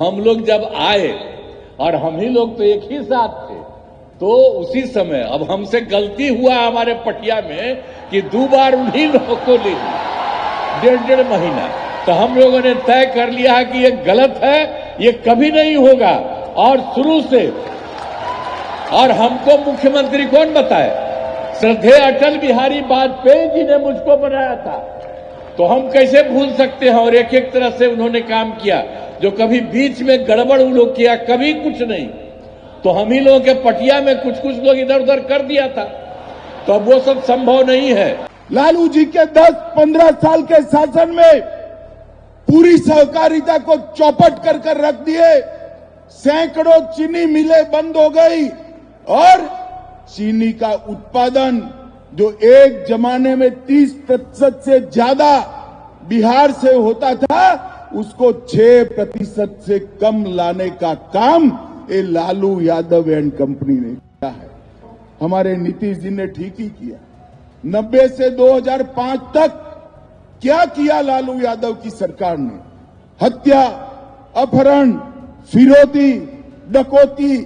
हम लोग जब आए और हम ही लोग तो एक ही साथ थे, तो उसी समय अब हमसे गलती हुआ हमारे पटिया में कि 2 बार उन्हीं लोगों को ले ली 1.5 महीना। तो हम लोगों ने तय कर लिया है कि ये गलत है, ये कभी नहीं होगा। और शुरू से, और हमको मुख्यमंत्री कौन बताए? श्रद्धेय अटल बिहारी वाजपेयी जी ने मुझको बनाया था, तो हम कैसे भूल सकते हैं। और एक एक तरह से उन्होंने काम किया, जो कभी बीच में गड़बड़ उन लोग किया, कभी कुछ नहीं। तो हम ही लोगों के पटिया में कुछ लोग इधर उधर कर दिया था, तो अब वो सब संभव नहीं है। लालू जी के 10-15 साल के शासन में पूरी सहकारिता को चौपट कर रख दिए। सैकड़ों चीनी मिलें बंद हो गई और चीनी का उत्पादन जो एक जमाने में 30% से ज्यादा बिहार से होता था, उसको 6% से कम लाने का काम ये लालू यादव एंड कंपनी ने किया है। हमारे नीतीश जी ने ठीक ही किया। 90 से 2005 तक क्या किया लालू यादव की सरकार ने? हत्या, अपहरण, फिरौती, डकैती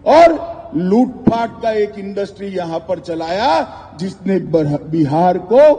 और लूटपाट का एक इंडस्ट्री यहां पर चलाया, जिसने बिहार को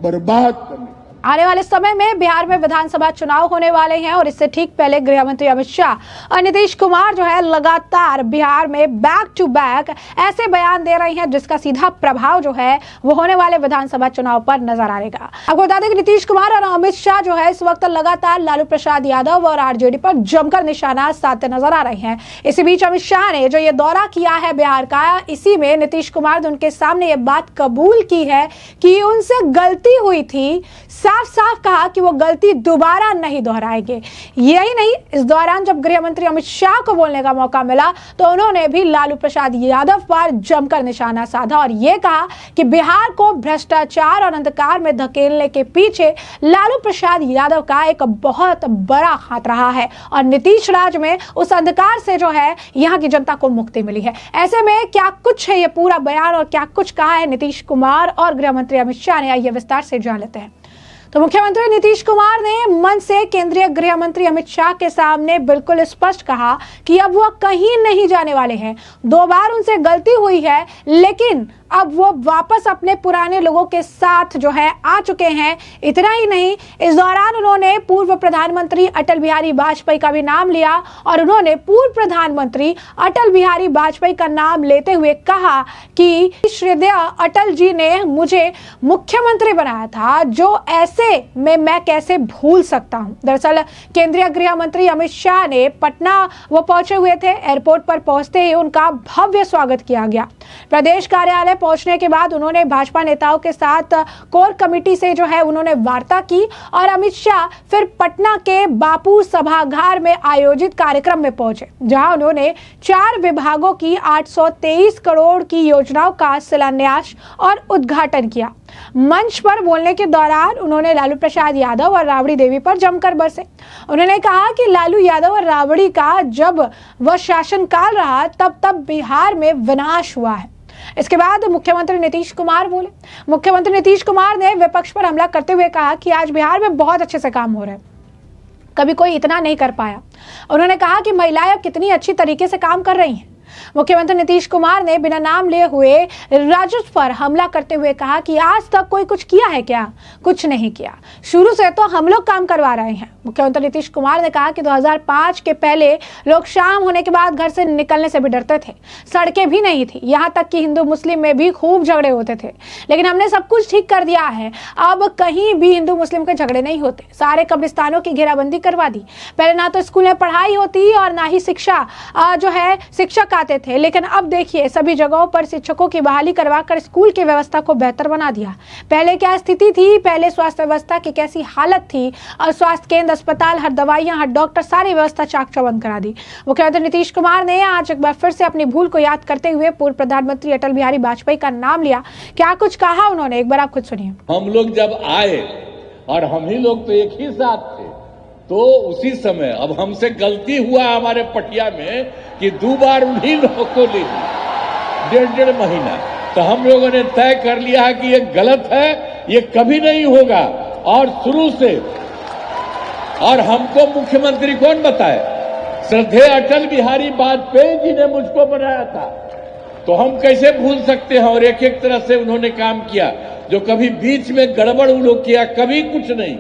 बर्बाद करने। आने वाले समय में बिहार में विधानसभा चुनाव होने वाले हैं और इससे ठीक पहले गृह मंत्री अमित शाह और नीतीश कुमार जो है लगातार बिहार में बैक टू बैक ऐसे बयान दे रहे हैं जिसका सीधा प्रभाव जो है वो होने वाले विधानसभा चुनाव पर नजर आएगा। आपको बता दें कि नीतीश कुमार और अमित शाह जो है इस वक्त लगातार लालू प्रसाद यादव और आरजेडी पर जमकर निशाना साधते नजर आ रहे हैं। इसी बीच अमित शाह ने जो ये दौरा किया है बिहार का, इसी में नीतीश कुमार ने उनके सामने ये बात कबूल की है कि उनसे गलती हुई थी। साफ कहा कि वो गलती दोबारा नहीं दोहराएंगे। यही नहीं, इस दौरान जब गृह मंत्री अमित शाह को बोलने का मौका मिला तो उन्होंने भी लालू प्रसाद यादव पर जमकर निशाना साधा और ये कहा कि बिहार को भ्रष्टाचार और अंधकार में धकेलने के पीछे लालू प्रसाद यादव का एक बहुत बड़ा हाथ रहा है और नीतीश राज में उस अंधकार से जो है यहाँ की जनता को मुक्ति मिली है। ऐसे में क्या कुछ है ये पूरा बयान और क्या कुछ कहा है नीतीश कुमार और गृह मंत्री अमित शाह ने, आइए विस्तार से जान लेते हैं। तो मुख्यमंत्री नीतीश कुमार ने मंच से केंद्रीय गृह मंत्री अमित शाह के सामने बिल्कुल स्पष्ट कहा कि अब वो कहीं नहीं जाने वाले हैं। 2 बार उनसे गलती हुई है, लेकिन अब वो वापस अपने पुराने लोगों के साथ जो है आ चुके हैं। इतना ही नहीं, इस दौरान उन्होंने पूर्व प्रधानमंत्री अटल बिहारी वाजपेयी का भी नाम लिया और उन्होंने पूर्व प्रधानमंत्री अटल बिहारी वाजपेयी का नाम लेते हुए कहा कि श्रद्धेय अटल जी ने मुझे मुख्यमंत्री बनाया था, जो ऐसे में मैं कैसे भूल सकता हूं। दरअसल केंद्रीय गृह मंत्री अमित शाह ने पटना वो पहुंचे हुए थे। एयरपोर्ट पर पहुंचते ही उनका भव्य स्वागत किया गया। प्रदेश कार्यालय पहुंचने के बाद उन्होंने भाजपा नेताओं के साथ कोर कमेटी से जो है उन्होंने वार्ता की और अमित शाह फिर पटना के बापू सभागार में आयोजित कार्यक्रम में पहुंचे, जहां उन्होंने 4 विभागों की 823 करोड़ की योजनाओं का शिलान्यास और उद्घाटन किया। मंच पर बोलने के दौरान उन्होंने लालू प्रसाद यादव और राबड़ी देवी पर जमकर बरसे। उन्होंने कहा कि लालू यादव और राबड़ी का जब वह शासनकाल रहा तब बिहार में विनाश हुआ है। इसके बाद मुख्यमंत्री नीतीश कुमार बोले। मुख्यमंत्री नीतीश कुमार ने विपक्ष पर हमला करते हुए कहा कि आज बिहार में बहुत अच्छे से काम हो रहा है, कभी कोई इतना नहीं कर पाया। उन्होंने कहा कि महिलाएं अब कितनी अच्छी तरीके से काम कर रही हैं। मुख्यमंत्री नीतीश कुमार ने बिना नाम लिए हुए राजस्व पर हमला करते हुए कहा कि आज तक कोई कुछ किया है क्या? कुछ नहीं किया, शुरू से तो हम लोग काम करवा रहे हैं। मुख्यमंत्री नीतीश कुमार ने कहा कि 2005 के पहले लोग शाम होने के बाद घर से निकलने से भी डरते थे, सड़कें भी नहीं थी, यहाँ तक कि हिंदू मुस्लिम में भी खूब झगड़े होते थे, लेकिन हमने सब कुछ ठीक कर दिया है। अब कहीं भी हिंदू मुस्लिम के झगड़े नहीं होते। सारे कब्रिस्तानों की घेराबंदी करवा दी। पहले ना तो स्कूल में पढ़ाई होती और ना ही शिक्षा जो है शिक्षक आते थे, लेकिन अब देखिए सभी जगहों पर शिक्षकों की बहाली करवाकर स्कूल की व्यवस्था को बेहतर बना दिया। पहले क्या स्थिति थी, पहले स्वास्थ्य व्यवस्था की कैसी हालत थी, और स्वास्थ्य केंद्र, अस्पताल, हर दवाइयां, हर डॉक्टर, सारी व्यवस्था चाक चौबंद करा दी। मुख्यमंत्री नीतीश कुमार ने आज एक बार फिर से अपनी भूल को याद करते हुए पूर्व प्रधानमंत्री अटल बिहारी वाजपेयी का नाम लिया। क्या कुछ कहा उन्होंने, एक बार आप खुद सुनिए। हम लोग जब आए और हम ही लोग तो एक ही साथ थे, तो उसी समय अब हमसे गलती हुआ हमारे पटिया में कि 2 बार उन्हीं लोगों को ले ली 1.5 महीना। तो हम लोगों ने तय कर लिया है कि ये गलत है, ये कभी नहीं होगा। और शुरू से, और हमको मुख्यमंत्री कौन बताए? श्रद्धेय अटल बिहारी वाजपेयी जी ने मुझको बनाया था, तो हम कैसे भूल सकते हैं। और एक एक तरह से उन्होंने काम किया, जो कभी बीच में गड़बड़ उन लोग किया, कभी कुछ नहीं।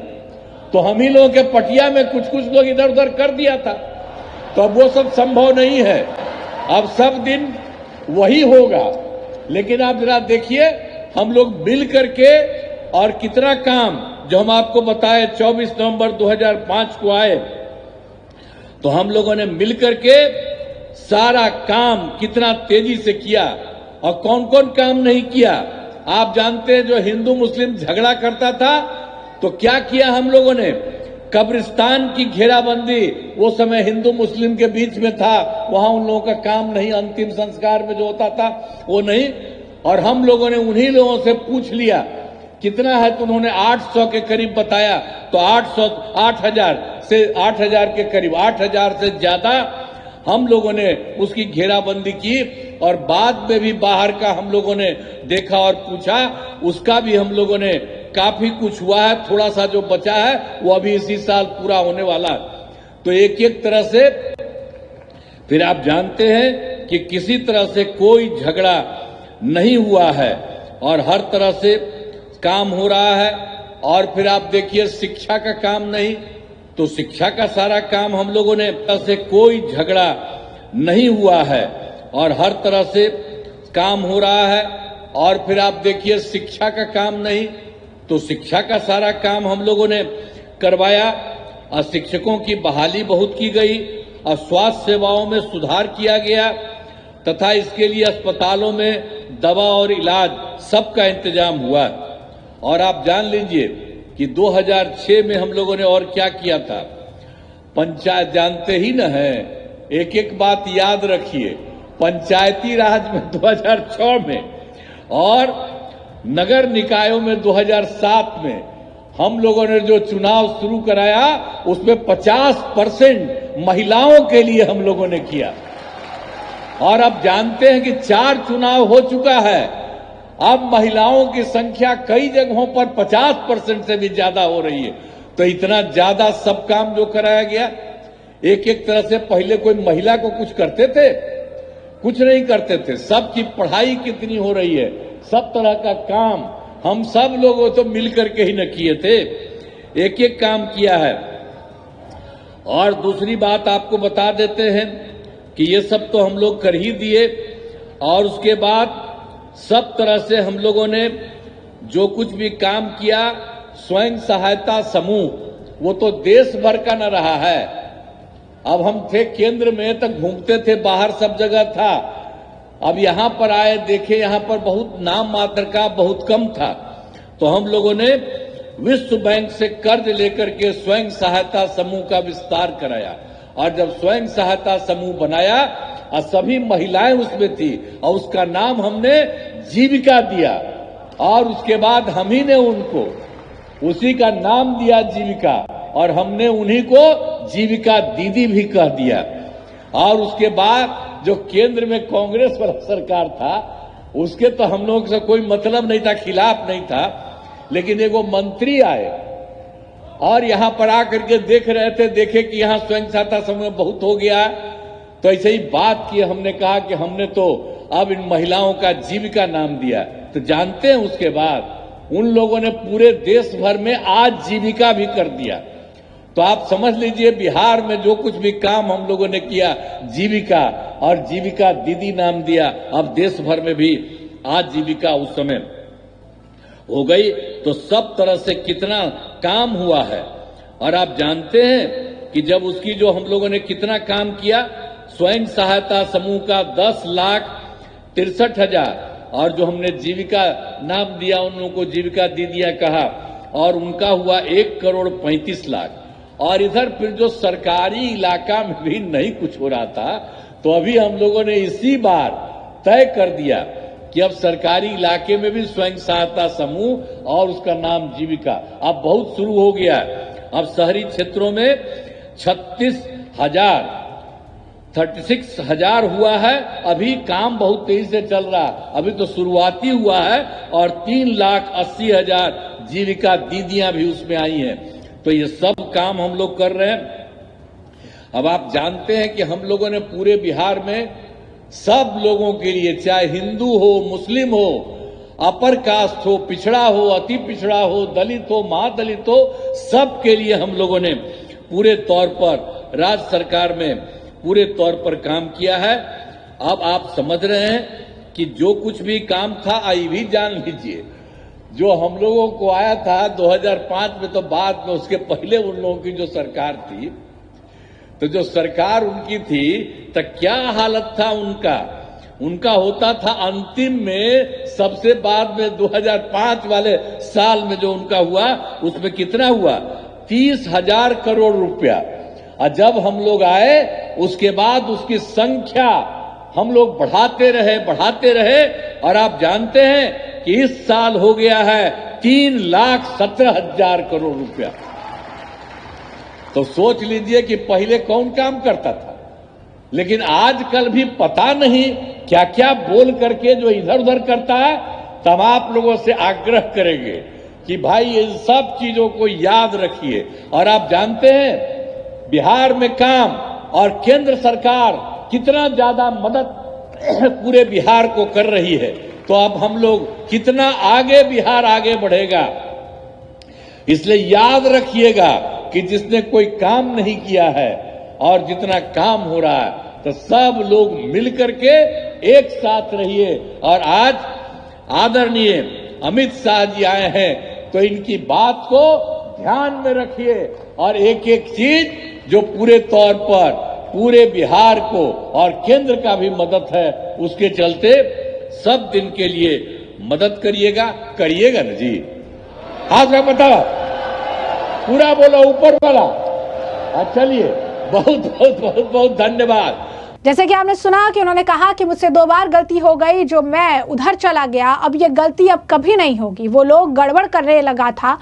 तो हम ही लोगों के पटिया में कुछ कुछ लोग इधर उधर कर दिया था, तो अब वो सब संभव नहीं है। अब सब दिन वही होगा। लेकिन आप जरा देखिए, हम लोग मिल करके और कितना काम, जो हम आपको बताए 24 नवंबर 2005 को आए, तो हम लोगों ने मिल करके सारा काम कितना तेजी से किया। और कौन कौन काम नहीं किया आप जानते हैं। जो हिंदू मुस्लिम झगड़ा करता था, तो क्या किया हम लोगों ने, कब्रिस्तान की घेराबंदी, वो समय हिंदू मुस्लिम के बीच में था, वहां उन लोगों का काम नहीं, अंतिम संस्कार में जो होता था वो नहीं। और हम लोगों ने उन्हीं लोगों से पूछ लिया कितना है, तो उन्होंने 800 के करीब बताया। तो 8,000 के करीब, 8,000 से ज्यादा हम लोगों ने उसकी घेराबंदी की। और बाद में भी बाहर का हम लोगों ने देखा और पूछा, उसका भी हम लोगों ने काफी कुछ हुआ है। थोड़ा सा जो बचा है वो अभी इसी साल पूरा होने वाला है। तो एक एक तरह से फिर आप जानते हैं कि किसी तरह से कोई झगड़ा नहीं हुआ है और हर तरह से काम हो रहा है। और फिर आप देखिए, शिक्षा का काम नहीं, तो शिक्षा का सारा काम हम लोगों ने, से कोई झगड़ा नहीं हुआ है और हर तरह से काम हो रहा है। और फिर आप देखिए, शिक्षा का काम नहीं, तो शिक्षा का सारा काम हम लोगों ने करवाया। और शिक्षकों की बहाली बहुत की गई और स्वास्थ्य सेवाओं में सुधार किया गया, तथा इसके लिए अस्पतालों में दवा और इलाज सबका इंतजाम हुआ। और आप जान लीजिए कि 2006 में हम लोगों ने और क्या किया था। पंचायत जानते ही न है, एक एक बात याद रखिए, पंचायती राज में 2006 में और नगर निकायों में 2007 में हम लोगों ने जो चुनाव शुरू कराया, उसमें 50% महिलाओं के लिए हम लोगों ने किया। और अब जानते हैं कि 4 चुनाव हो चुका है, अब महिलाओं की संख्या कई जगहों पर 50% से भी ज्यादा हो रही है। तो इतना ज्यादा सब काम जो कराया गया, एक एक तरह से पहले कोई महिला को कुछ करते थे, कुछ नहीं करते थे। सबकी पढ़ाई कितनी हो रही है, सब तरह का काम हम सब लोगों तो मिलकर के ही न किए थे, एक एक काम किया है। और दूसरी बात आपको बता देते हैं कि ये सब तो हम लोग कर ही दिए। और उसके बाद सब तरह से हम लोगों ने जो कुछ भी काम किया, स्वयं सहायता समूह, वो तो देश भर का न रहा है। अब हम थे केंद्र में, तक घूमते थे, बाहर सब जगह था। अब यहां पर आए, देखे यहां पर बहुत नाम मात्र का, बहुत कम था। तो हम लोगों ने विश्व बैंक से कर्ज लेकर के स्वयं सहायता समूह का विस्तार कराया। और जब स्वयं सहायता समूह बनाया और सभी महिलाएं उसमें थी, और उसका नाम हमने जीविका दिया। और उसके बाद हम ही ने उनको उसी का नाम दिया जीविका, और हमने उन्हीं को जीविका दीदी भी कह दिया। और उसके बाद जो केंद्र में कांग्रेस वाला सरकार था, उसके तो हम लोगों से कोई मतलब नहीं था, खिलाफ नहीं था। लेकिन एगो मंत्री आए और यहां पर आकर के देख रहे थे, देखे कि यहां स्वयं सहायता समूह बहुत हो गया, तो ऐसे ही बात की। हमने कहा कि हमने तो अब इन महिलाओं का जीविका नाम दिया। तो जानते हैं, उसके बाद उन लोगों ने पूरे देश भर में आज जीविका भी कर दिया। तो आप समझ लीजिए, बिहार में जो कुछ भी काम हम लोगों ने किया, जीविका, और जीविका दीदी नाम दिया। अब देश भर में भी आज जीविका उस समय हो गई। तो सब तरह से कितना काम हुआ है। और आप जानते हैं कि जब उसकी जो हम लोगों ने कितना काम किया, स्वयं सहायता समूह का 10,63,000, और जो हमने जीविका नाम दिया, उन लोगों को जीविका दीदियां कहा, और उनका हुआ 1,35,00,000। और इधर फिर जो सरकारी इलाका में भी नहीं कुछ हो रहा था, तो अभी हम लोगों ने इसी बार तय कर दिया कि अब सरकारी इलाके में भी स्वयं सहायता समूह और उसका नाम जीविका अब बहुत शुरू हो गया है। अब शहरी क्षेत्रों में 36,000 हुआ है। अभी काम बहुत तेजी से चल रहा है, अभी तो शुरुआती हुआ है। और 3,80,000 जीविका दीदियां भी उसमें आई हैं। तो ये सब काम हम लोग कर रहे हैं। अब आप जानते हैं कि हम लोगों ने पूरे बिहार में सब लोगों के लिए, चाहे हिंदू हो, मुस्लिम हो, अपर कास्ट हो, पिछड़ा हो, अति पिछड़ा हो, दलित हो, महादलित हो, सबके लिए हम लोगों ने पूरे तौर पर राज्य सरकार में पूरे तौर पर काम किया है। अब आप समझ रहे हैं कि जो कुछ भी काम था, ये भी जान लीजिए, जो हम लोगों को आया था 2005 में, तो बाद में उसके पहले उन लोगों की जो सरकार थी, तो जो सरकार उनकी थी तो क्या हालत था उनका होता था अंतिम में, सबसे बाद में 2005 वाले साल में जो उनका हुआ, उसमें कितना हुआ? 30,000 करोड़ रुपया। और जब हम लोग आए उसके बाद उसकी संख्या हम लोग बढ़ाते रहे और आप जानते हैं कि इस साल हो गया है 3,17,000 करोड़ रुपया। तो सोच लीजिए कि पहले कौन काम करता था, लेकिन आजकल भी पता नहीं क्या क्या बोल करके जो इधर उधर करता है। तब आप लोगों से आग्रह करेंगे कि भाई इन सब चीजों को याद रखिए। और आप जानते हैं बिहार में काम और केंद्र सरकार कितना ज्यादा मदद पूरे बिहार को कर रही है, तो अब हम लोग कितना आगे बिहार आगे बढ़ेगा। इसलिए याद रखिएगा कि जिसने कोई काम नहीं किया है और जितना काम हो रहा है, तो सब लोग मिलकर के एक साथ रहिए। और आज आदरणीय अमित शाह जी आए हैं, तो इनकी बात को ध्यान में रखिए और एक एक चीज जो पूरे तौर पर पूरे बिहार को और केंद्र का भी मदद है, उसके चलते सब दिन के लिए मदद करिएगा ना जी? हाथ में बताओ, पूरा बोलो ऊपर वाला। चलिए, बहुत धन्यवाद। जैसे कि आपने सुना कि उन्होंने कहा कि मुझसे 2 बार गलती हो गई, जो मैं उधर चला गया, अब ये गलती अब कभी नहीं होगी। वो लोग गड़बड़ करने लगा था,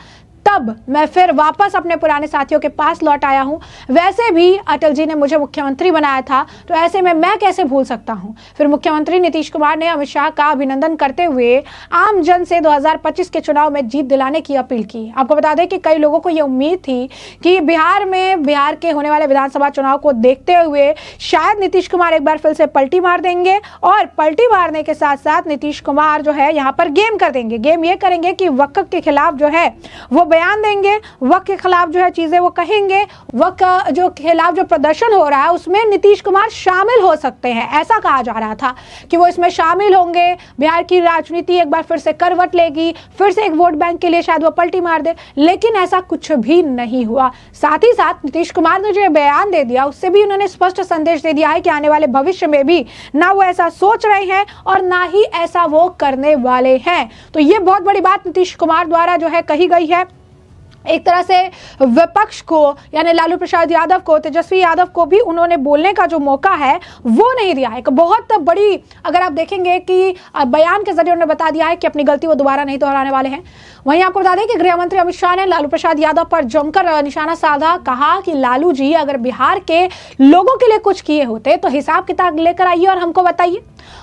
तब मैं फिर वापस अपने पुराने साथियों के पास लौट आया हूं। वैसे भी अटल जी ने मुझे मुख्यमंत्री बनाया था, तो ऐसे में मैं कैसे भूल सकता हूं। फिर मुख्यमंत्री नीतीश कुमार ने अमित शाह का अभिनंदन करते हुए आम जन से 2025 के चुनाव में जीत दिलाने की अपील की। आपको बता दें कि कई लोगों को यह उम्मीद थी कि बिहार के होने वाले विधानसभा चुनाव को देखते हुए शायद नीतीश कुमार एक बार फिर से पलटी मार देंगे, और पलटी मारने के साथ साथ नीतीश कुमार जो है यहाँ पर गेम कर देंगे। गेम ये करेंगे कि वक्फ के खिलाफ जो है वो बयान देंगे, वक्त के खिलाफ जो है चीजें वो कहेंगे, वक्त का जो खिलाफ जो प्रदर्शन हो रहा है उसमें नीतीश कुमार शामिल हो सकते हैं। ऐसा कहा जा रहा था कि वो इसमें शामिल होंगे, बिहार की राजनीति एक बार फिर से करवट लेगी, फिर से एक वोट बैंक के लिए शायद वो पलटी मार दे, लेकिन ऐसा कुछ भी नहीं हुआ। साथ ही साथ नीतीश कुमार ने जो बयान दे दिया, उससे भी उन्होंने स्पष्ट संदेश दे दिया है कि आने वाले भविष्य में भी ना वो ऐसा सोच रहे हैं और ना ही ऐसा वो करने वाले हैं। तो ये बहुत बड़ी बात नीतीश कुमार द्वारा जो है कही गई है। एक तरह से विपक्ष को, यानी लालू प्रसाद यादव को, तेजस्वी यादव को भी उन्होंने बोलने का जो मौका है वो नहीं दिया है। बहुत बड़ी, अगर आप देखेंगे कि बयान के जरिए उन्होंने बता दिया है कि अपनी गलती वो दोबारा नहीं दोहराने वाले हैं। वहीं आपको बता दें कि गृह मंत्री अमित शाह ने लालू प्रसाद यादव पर जमकर निशाना साधा। कहा कि लालू जी अगर बिहार के लोगों के लिए कुछ किए होते तो हिसाब किताब लेकर आइए और हमको बताइए।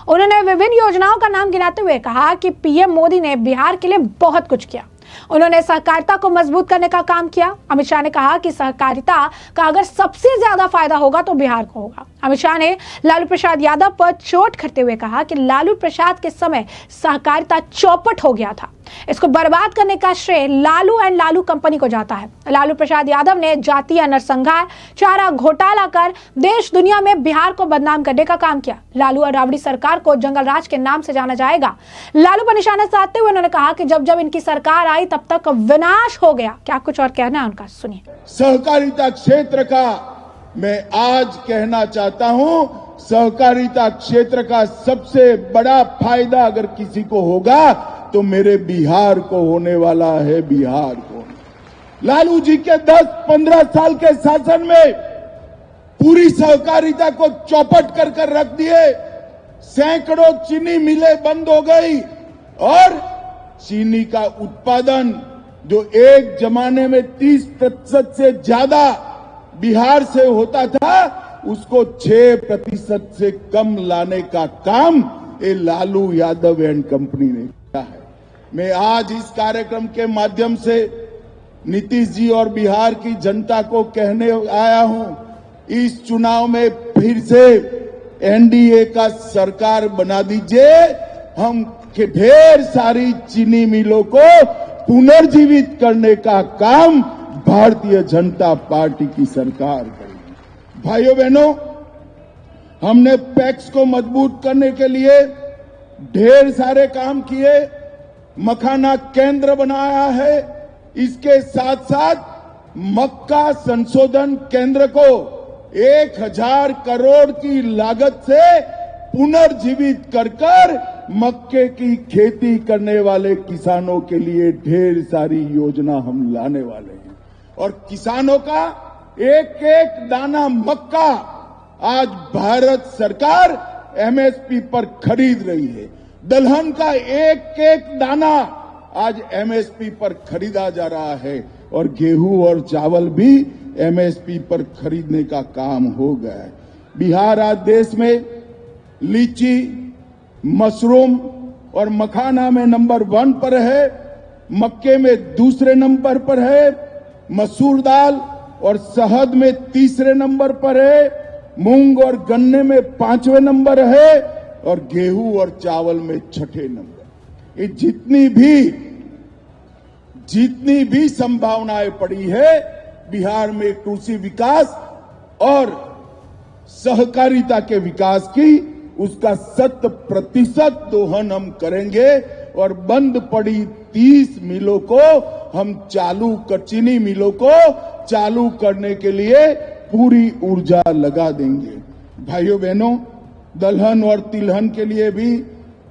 उन्होंने विभिन्न योजनाओं का नाम गिनाते हुए कहा कि पीएम मोदी ने बिहार के लिए बहुत कुछ किया। उन्होंने सहकारिता को मजबूत करने का काम किया। अमित शाह ने कहा कि सहकारिता का अगर सबसे ज्यादा फायदा होगा तो बिहार को होगा। अमित शाह ने लालू प्रसाद यादव पर चोट करते हुए कहा कि लालू प्रसाद के समय सहकारिता चौपट हो गया था, इसको बर्बाद करने का श्रेय लालू एंड लालू कंपनी को जाता है। लालू प्रसाद यादव ने जातीय नरसंहार, चारा घोटाला कर देश दुनिया में बिहार को बदनाम करने का काम किया। लालू और राबड़ी सरकार को जंगल राज के नाम से जाना जाएगा। लालू पर निशाना साधते हुए उन्होंने कहा कि जब जब इनकी सरकार आई तब तक विनाश हो गया। क्या कुछ और कहना है उनका, सुनिए। सहकारिता क्षेत्र का मैं आज कहना चाहता हूं, सहकारिता क्षेत्र का सबसे बड़ा फायदा अगर किसी को होगा तो मेरे बिहार को होने वाला है। बिहार को लालू जी के 10-15 साल के शासन में पूरी सहकारिता को चौपट कर रख दिए। सैकड़ों चीनी मिलें बंद हो गई और चीनी का उत्पादन जो एक जमाने में 30% से ज्यादा बिहार से होता था, उसको 6% से कम लाने का काम ये लालू यादव एंड कंपनी ने किया है। मैं आज इस कार्यक्रम के माध्यम से नीतीश जी और बिहार की जनता को कहने आया हूं इस चुनाव में फिर से एनडीए का सरकार बना दीजिए। हम ढेर सारी चीनी मिलों को पुनर्जीवित करने का काम भारतीय जनता पार्टी की सरकार करेगी। भाइयों बहनों, हमने पैक्स को मजबूत करने के लिए ढेर सारे काम किए, मखाना केंद्र बनाया है। इसके साथ साथ मक्का संशोधन केंद्र को 1000 करोड़ की लागत से पुनर्जीवित कर मक्के की खेती करने वाले किसानों के लिए ढेर सारी योजना हम लाने वाले हैं। और किसानों का एक एक दाना मक्का आज भारत सरकार एमएसपी पर खरीद रही है। दलहन का एक एक दाना आज एमएसपी पर खरीदा जा रहा है और गेहूं और चावल भी एमएसपी पर खरीदने का काम हो गया है। बिहार आज देश में लीची, मशरूम और मखाना में नंबर 1 पर है, मक्के में दूसरे नंबर पर है, मसूर दाल और शहद में तीसरे नंबर पर है, मूंग और गन्ने में 5वें नंबर है और गेहूं और चावल में 6ठे नंबर। ये जितनी भी संभावनाएं पड़ी है बिहार में कृषि विकास और सहकारिता के विकास की, उसका 100% दोहन हम करेंगे और बंद पड़ी 30 मिलों को हम चीनी मिलों को चालू करने के लिए पूरी ऊर्जा लगा देंगे। भाइयों बहनों, दलहन और तिलहन के लिए भी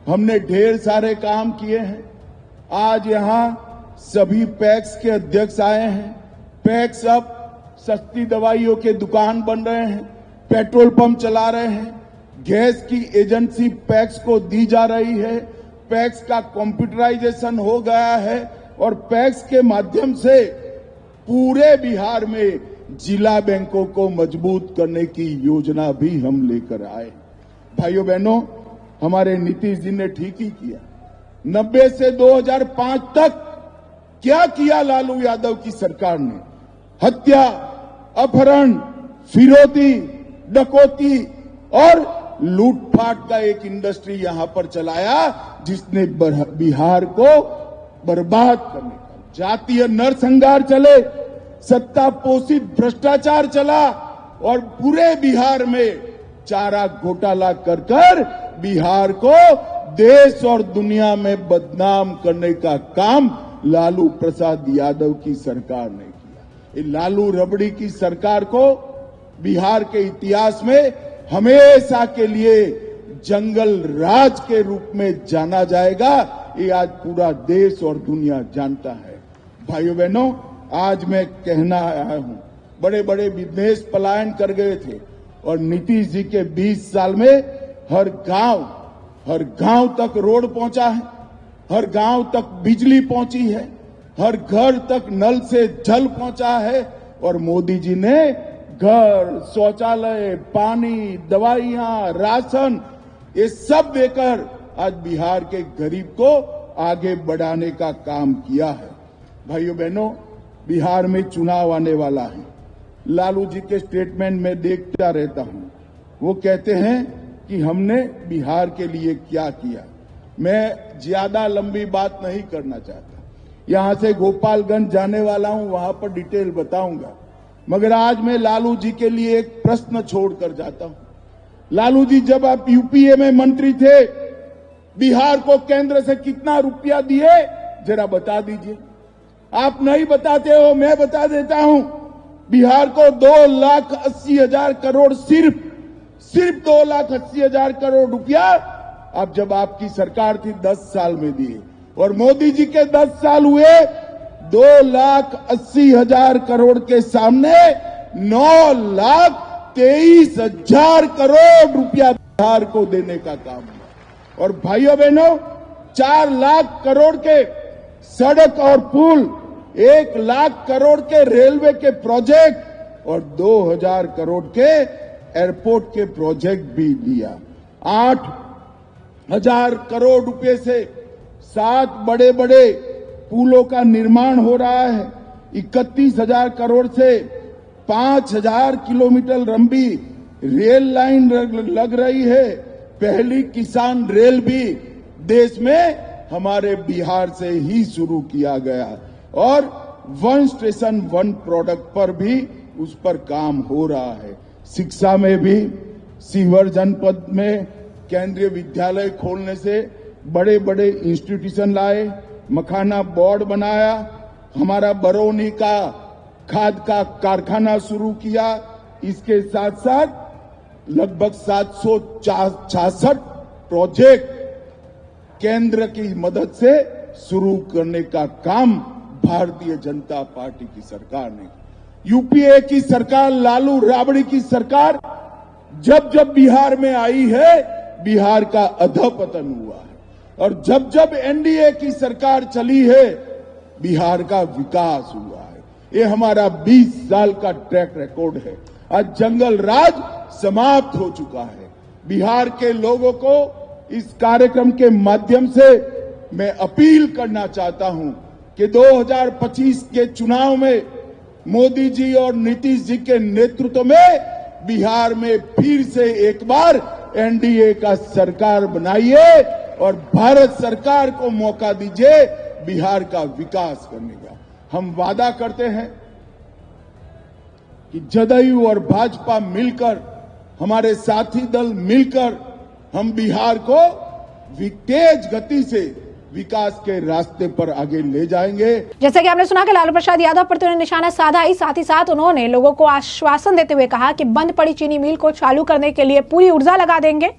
हमने ढेर सारे काम किए हैं। आज यहां सभी पैक्स के अध्यक्ष आए हैं। पैक्स अब सस्ती दवाइयों के दुकान बन रहे हैं, पेट्रोल पंप चला रहे हैं, गैस की एजेंसी पैक्स को दी जा रही है, पैक्स का कंप्यूटराइजेशन हो गया है और पैक्स के माध्यम से पूरे बिहार में जिला बैंकों को मजबूत करने की योजना भी हम लेकर आए। भाइयों बहनों, हमारे नीतीश जी ने ठीक ही किया। 90 से 2005 तक क्या किया लालू यादव की सरकार ने? हत्या, अपहरण, फिरौती, डकैती और लूटपाट का एक इंडस्ट्री यहां पर चलाया जिसने बिहार को बर्बाद करने का, जातीय नरसंहार चले, सत्ता पोषित भ्रष्टाचार चला और पूरे बिहार में चारा घोटाला कर बिहार को देश और दुनिया में बदनाम करने का काम लालू प्रसाद यादव की सरकार ने किया। ये लालू रबड़ी की सरकार को बिहार के इतिहास में हमेशा के लिए जंगल राज के रूप में जाना जाएगा। ये आज पूरा देश और दुनिया जानता है। भाइयों बहनों, आज मैं कहना आया हूं, बड़े बड़े बिजनेस पलायन कर गए थे और नीतीश जी के 20 साल में हर गांव तक रोड पहुंचा है, हर गांव तक बिजली पहुंची है, हर घर तक नल से जल पहुंचा है और मोदी जी ने घर, शौचालय, पानी, दवाइयां, राशन ये सब देकर आज बिहार के गरीब को आगे बढ़ाने का काम किया है। भाइयों बहनों, बिहार में चुनाव आने वाला है। लालू जी के स्टेटमेंट में देखता रहता हूं, वो कहते हैं कि हमने बिहार के लिए क्या किया। मैं ज्यादा लंबी बात नहीं करना चाहता, यहां से गोपालगंज जाने वाला हूं, वहां पर डिटेल बताऊंगा, मगर आज मैं लालू जी के लिए एक प्रश्न छोड़कर जाता हूं। लालू जी, जब आप यूपीए में मंत्री थे, बिहार को केंद्र से कितना रुपया दिए जरा बता दीजिए। आप नहीं बताते हो, मैं बता देता हूं। बिहार को 2,80,000 करोड़, सिर्फ 2,80,000 करोड़ रुपया अब जब आपकी सरकार थी 10 साल में दिए और मोदी जी के 10 साल हुए 2,80,000 करोड़ के सामने 9,23,000 करोड़ रुपया बिहार को देने का काम हुआ। और भाइयों बहनों, 4 लाख करोड़ के सड़क और पुल, 1 लाख करोड़ के रेलवे के प्रोजेक्ट और 2,000 करोड़ के एयरपोर्ट के प्रोजेक्ट भी दिया। 8,000 करोड़ रुपए से 7 बड़े बड़े पुलों का निर्माण हो रहा है। 31,000 करोड़ से 5,000 किलोमीटर लंबी रेल लाइन लग रही है। पहली किसान रेल भी देश में हमारे बिहार से ही शुरू किया गया और वन स्टेशन वन प्रोडक्ट पर भी उस पर काम हो रहा है। शिक्षा में भी सीवर जनपद में केंद्रीय विद्यालय खोलने से बड़े बड़े इंस्टीट्यूशन लाए, मखाना बोर्ड बनाया, हमारा बरौनी का खाद का कारखाना शुरू किया। इसके साथ साथ लगभग 766 प्रोजेक्ट केंद्र की मदद से शुरू करने का काम भारतीय जनता पार्टी की सरकार ने। यूपीए की सरकार, लालू राबड़ी की सरकार जब जब बिहार में आई है, बिहार का अधपतन हुआ है और जब जब एनडीए की सरकार चली है, बिहार का विकास हुआ है। ये हमारा 20 साल का ट्रैक रिकॉर्ड है। आज जंगल राज समाप्त हो चुका है। बिहार के लोगों को इस कार्यक्रम के माध्यम से मैं अपील करना चाहता हूं कि 2025 के चुनाव में मोदी जी और नीतीश जी के नेतृत्व में बिहार में फिर से एक बार एनडीए का सरकार बनाइए और भारत सरकार को मौका दीजिए बिहार का विकास करने का। हम वादा करते हैं कि जदयू और भाजपा मिलकर, हमारे साथी दल मिलकर हम बिहार को तेज गति से विकास के रास्ते पर आगे ले जाएंगे। जैसे कि आपने सुना कि लालू प्रसाद यादव पर तो उन्होंने निशाना साधा ही, साथ ही साथ उन्होंने लोगों को आश्वासन देते हुए कहा कि बंद पड़ी चीनी मिल को चालू करने के लिए पूरी ऊर्जा लगा देंगे।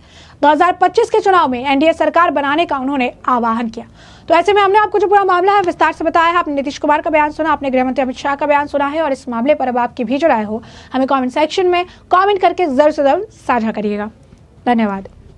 2025 के चुनाव में एनडीए सरकार बनाने का उन्होंने आह्वान किया। तो ऐसे में हमने आपको जो पूरा मामला है विस्तार से बताया है। आपने नीतीश कुमार का बयान सुना, आपने गृह मंत्री अमित शाह का बयान सुना है और इस मामले पर अब आपकी भी जो राय हो हमें कमेंट सेक्शन में कमेंट करके जरूर से जरूर साझा करिएगा। धन्यवाद।